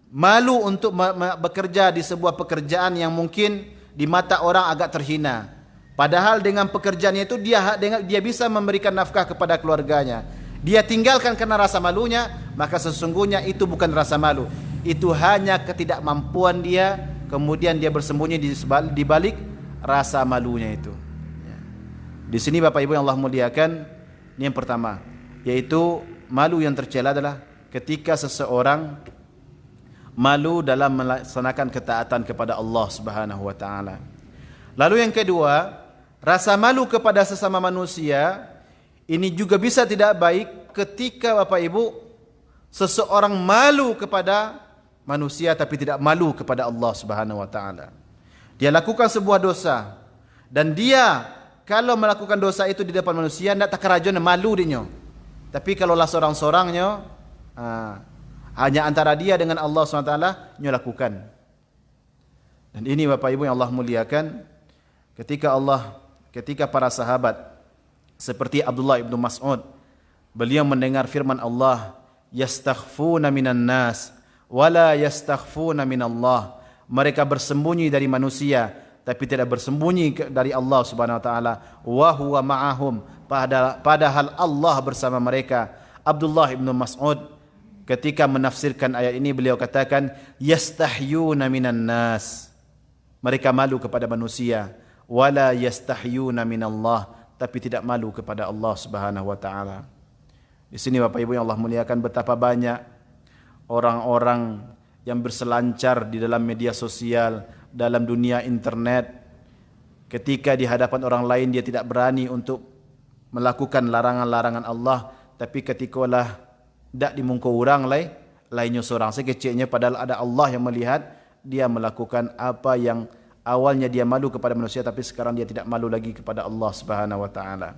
malu untuk bekerja di sebuah pekerjaan yang mungkin di mata orang agak terhina. Padahal dengan pekerjaannya itu dia bisa memberikan nafkah kepada keluarganya. Dia tinggalkan karena rasa malunya, maka sesungguhnya itu bukan rasa malu. Itu hanya ketidakmampuan dia, kemudian dia bersembunyi di balik rasa malunya itu. Di sini Bapak Ibu yang Allah muliakan, ini yang pertama, yaitu malu yang tercela adalah ketika seseorang malu dalam melaksanakan ketaatan kepada Allah Subhanahu wa taala. Lalu yang kedua, rasa malu kepada sesama manusia ini juga bisa tidak baik ketika Bapak Ibu seseorang malu kepada manusia tapi tidak malu kepada Allah Subhanahu wa taala. Dia lakukan sebuah dosa dan dia kalau melakukan dosa itu di depan manusia ndak tak kerajon malu dinyo. Tapi kalau lah sorang-sorangnya hanya antara dia dengan Allah SWT nyo lakukan. Dan ini Bapak Ibu yang Allah muliakan, ketika para sahabat seperti Abdullah ibnu Mas'ud, beliau mendengar firman Allah, yastakhfuna minan nas wala yastakhfuna minallah. Mereka bersembunyi dari manusia tapi tidak bersembunyi dari Allah Subhanahu wa taala. Wa huwa ma'ahum, padahal Allah bersama mereka. Abdullah ibnu Mas'ud ketika menafsirkan ayat ini beliau katakan yastahyuna minan nas. Mereka malu kepada manusia, wala yastahyuna minallah, tapi tidak malu kepada Allah Subhanahu wa taala. Di sini Bapak Ibu yang Allah muliakan, betapa banyak orang-orang yang berselancar di dalam media sosial, dalam dunia internet. Ketika di hadapan orang lain dia tidak berani untuk melakukan larangan-larangan Allah, tapi ketika lah dak dimungko orang lainnya seorang sekecilnya, padahal ada Allah yang melihat, dia melakukan apa yang awalnya dia malu kepada manusia, tapi sekarang dia tidak malu lagi kepada Allah Subhanahu wa taala.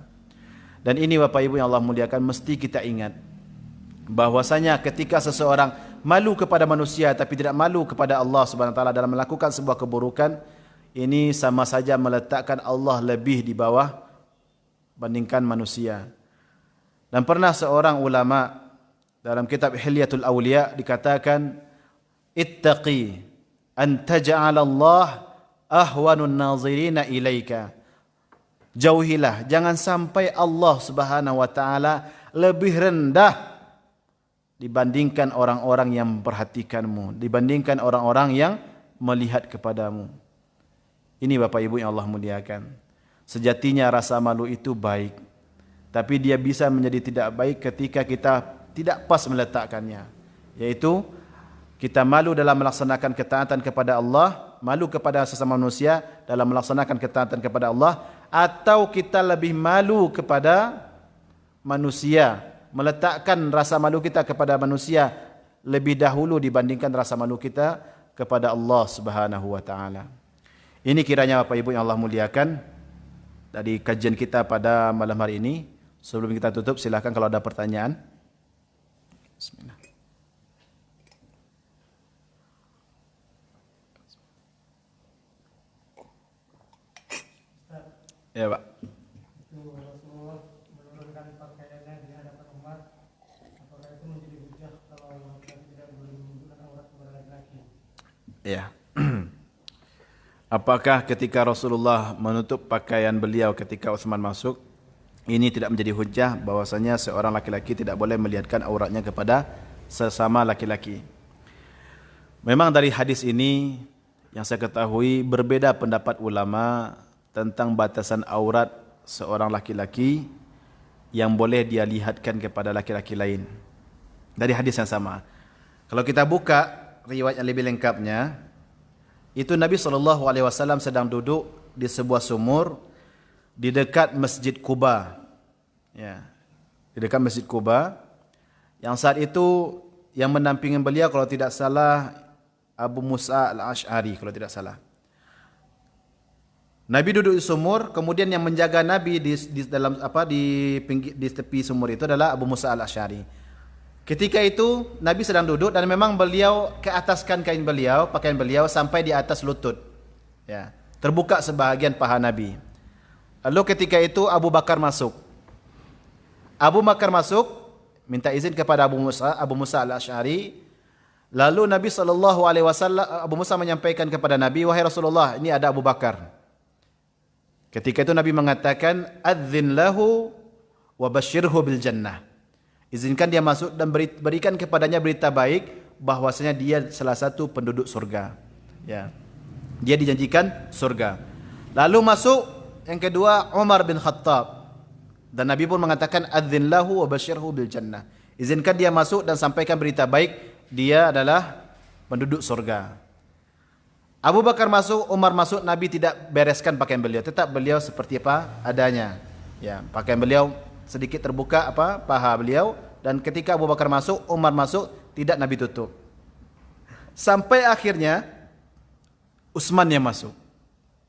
Dan ini Bapak Ibu yang Allah muliakan, mesti kita ingat bahwasanya ketika seseorang malu kepada manusia tapi tidak malu kepada Allah Subhanahu wa taala dalam melakukan sebuah keburukan, ini sama saja meletakkan Allah lebih di bawah bandingkan manusia. Dan pernah seorang ulama dalam kitab Hilyatul Awliya dikatakan, ittaqi an taj'ala Allah ahwanun nazirina ilaika. Jauhilah, jangan sampai Allah Subhanahu wa taala lebih rendah dibandingkan orang-orang yang memperhatikanmu, dibandingkan orang-orang yang melihat kepadamu. Ini Bapak Ibu yang Allah muliakan. Sejatinya rasa malu itu baik, tapi dia bisa menjadi tidak baik ketika kita tidak pas meletakkannya. Yaitu kita malu dalam melaksanakan ketaatan kepada Allah, malu kepada sesama manusia dalam melaksanakan ketaatan kepada Allah, atau kita lebih malu kepada manusia, meletakkan rasa malu kita kepada manusia lebih dahulu dibandingkan rasa malu kita kepada Allah Subhanahu wa taala. Ini kiranya Bapak Ibu yang Allah muliakan dari kajian kita pada malam hari ini. Sebelum kita tutup, silakan kalau ada pertanyaan. Bismillah. Ya, Pak. Itu Rasulullah menurunkan pakaiannya di hadapan umat, apakah itu menjadi hujah kalau laki-laki tidak boleh menunjukkan aurat kepada laki-laki? Ya. Apakah ketika Rasulullah menutup pakaian beliau ketika Utsman masuk, ini tidak menjadi hujah bahwasanya seorang laki-laki tidak boleh melihatkan auratnya kepada sesama laki-laki? Memang dari hadis ini yang saya ketahui berbeda pendapat ulama tentang batasan aurat seorang laki-laki yang boleh dia lihatkan kepada laki-laki lain. Dari hadis yang sama. Kalau kita buka riwayat yang lebih lengkapnya, itu Nabi SAW sedang duduk di sebuah sumur di dekat Masjid Quba. Ya, di dekat Masjid Quba. Yang saat itu yang mendampingi beliau kalau tidak salah Abu Musa al-Ash'ari kalau tidak salah. Nabi duduk di sumur, kemudian yang menjaga Nabi di tepi sumur itu adalah Abu Musa al-Ash'ari. Ketika itu Nabi sedang duduk dan memang beliau ke ataskan pakaian beliau sampai di atas lutut. Ya, terbuka sebahagian paha Nabi. Lalu ketika itu Abu Bakar masuk. Minta izin kepada Abu Musa al-Ash'ari. Lalu Nabi SAW, Abu Musa menyampaikan kepada Nabi, wahai Rasulullah, ini ada Abu Bakar. Ketika itu Nabi mengatakan, adzin lahu wa basyirhu bil jannah. Izinkan dia masuk dan berikan kepadanya berita baik bahwasanya dia salah satu penduduk surga. Ya. Dia dijanjikan surga. Lalu masuk yang kedua Umar bin Khattab. Dan Nabi pun mengatakan adzin lahu wa basyirhu bil jannah. Izinkan dia masuk dan sampaikan berita baik, dia adalah penduduk surga. Abu Bakar masuk, Umar masuk, Nabi tidak bereskan pakaian beliau, tetap beliau seperti apa adanya. Ya, pakaian beliau sedikit terbuka paha beliau, dan ketika Abu Bakar masuk, Umar masuk, tidak Nabi tutup. Sampai akhirnya Utsman yang masuk.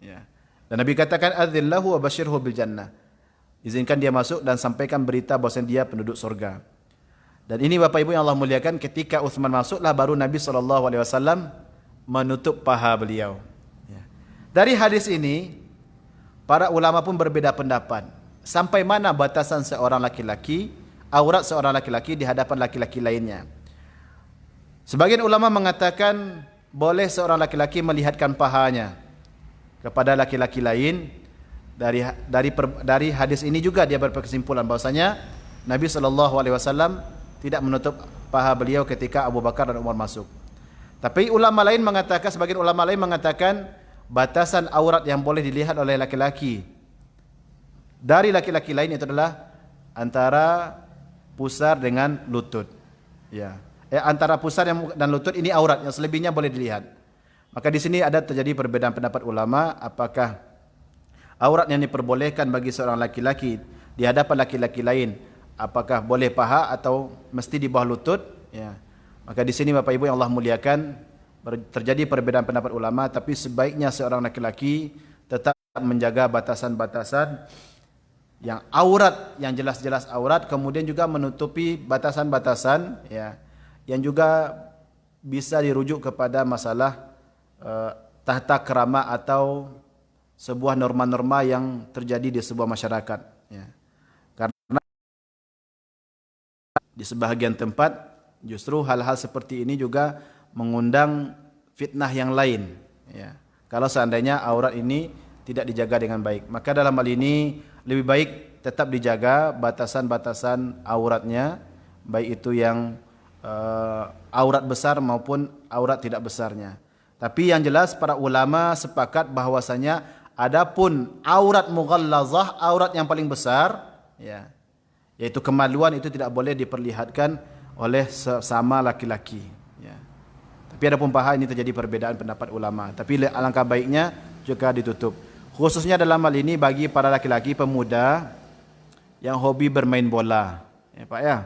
Ya. Dan Nabi katakan adzillahu wa basyirhu bil jannah. Izinkan dia masuk dan sampaikan berita bahwa dia penduduk surga. Dan ini Bapak Ibu yang Allah muliakan, ketika Uthman masuklah baru Nabi SAW menutup paha beliau. Ya. Dari hadis ini, para ulama pun berbeda pendapat. Sampai mana batasan seorang laki-laki, aurat seorang laki-laki di hadapan laki-laki lainnya. Sebagian ulama mengatakan boleh seorang laki-laki melihatkan pahanya kepada laki-laki lain. Dari hadis ini juga dia berkesimpulan bahwasanya Nabi SAW tidak menutup paha beliau ketika Abu Bakar dan Umar masuk. Tapi sebagian ulama lain mengatakan batasan aurat yang boleh dilihat oleh laki-laki dari laki-laki lain itu adalah antara pusar dengan lutut. Ya. Antara pusar dan lutut ini aurat, yang selebihnya boleh dilihat. Maka di sini ada terjadi perbedaan pendapat ulama, apakah aurat yang diperbolehkan bagi seorang laki-laki di hadapan laki-laki lain, apakah boleh paha atau mesti di bawah lutut? Ya. Maka di sini Bapak Ibu yang Allah muliakan, terjadi perbedaan pendapat ulama, tapi sebaiknya seorang laki-laki tetap menjaga batasan-batasan yang aurat, yang jelas-jelas aurat, kemudian juga menutupi batasan-batasan ya, yang juga bisa dirujuk kepada masalah tata krama atau sebuah norma-norma yang terjadi di sebuah masyarakat. Ya. Karena di sebahagian tempat justru hal-hal seperti ini juga mengundang fitnah yang lain. Ya. Kalau seandainya aurat ini tidak dijaga dengan baik, maka dalam hal ini lebih baik tetap dijaga batasan-batasan auratnya, baik itu yang aurat besar maupun aurat tidak besarnya. Tapi yang jelas para ulama sepakat bahwasanya adapun aurat mughallazah, aurat yang paling besar, ya, yaitu kemaluan, itu tidak boleh diperlihatkan oleh sesama laki-laki. Ya. Tapi adapun paha ini terjadi perbedaan pendapat ulama. Tapi alangkah baiknya juga ditutup. Khususnya dalam hal ini bagi para laki-laki pemuda yang hobi bermain bola. Ya Pak ya.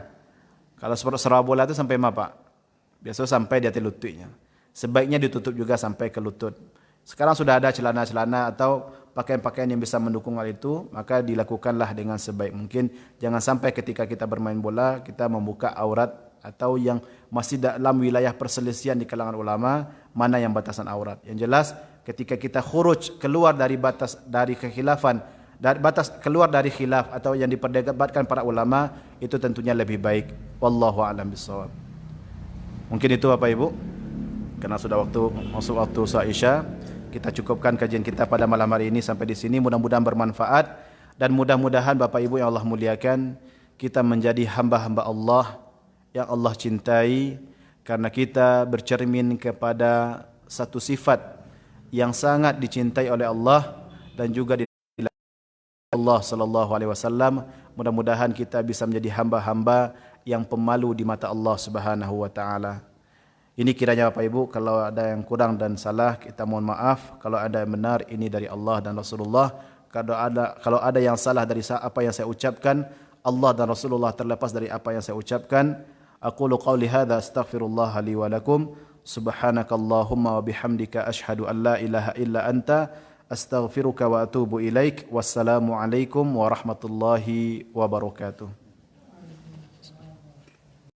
Kalau sepak bola itu sampai mana Pak? Biasa sampai di atas lututnya. Sebaiknya ditutup juga sampai ke lutut. Sekarang sudah ada celana-celana atau pakaian-pakaian yang bisa mendukung hal itu, maka dilakukanlah dengan sebaik mungkin. Jangan sampai ketika kita bermain bola kita membuka aurat, atau yang masih dalam wilayah perselisihan di kalangan ulama mana yang batasan aurat. Yang jelas ketika kita khuruj keluar dari batas, dari kekhilafan, dari batas, keluar dari khilaf atau yang diperdebatkan para ulama, itu tentunya lebih baik. Wallahu a'lam bishawab. Mungkin itu Bapak Ibu, karena sudah masuk waktu salat Isya, kita cukupkan kajian kita pada malam hari ini sampai di sini. Mudah-mudahan bermanfaat dan mudah-mudahan Bapak Ibu yang Allah muliakan, kita menjadi hamba-hamba Allah yang Allah cintai, karena kita bercermin kepada satu sifat yang sangat dicintai oleh Allah dan juga Allah sallallahu alaihi wasallam. Mudah-mudahan kita bisa menjadi hamba-hamba yang pemalu di mata Allah Subhanahu wa taala. Ini kiranya Bapak Ibu, kalau ada yang kurang dan salah kita mohon maaf. Kalau ada yang benar, ini dari Allah dan Rasulullah. Kalau ada yang salah dari apa yang saya ucapkan, Allah dan Rasulullah terlepas dari apa yang saya ucapkan. Aqulu qawli hadza astaghfirullah li wa lakum. Subhanakallahumma wa bihamdika asyhadu an la ilaha illa anta astaghfiruka wa atubu ilaik. Wassalamu alaikum warahmatullahi wabarakatuh.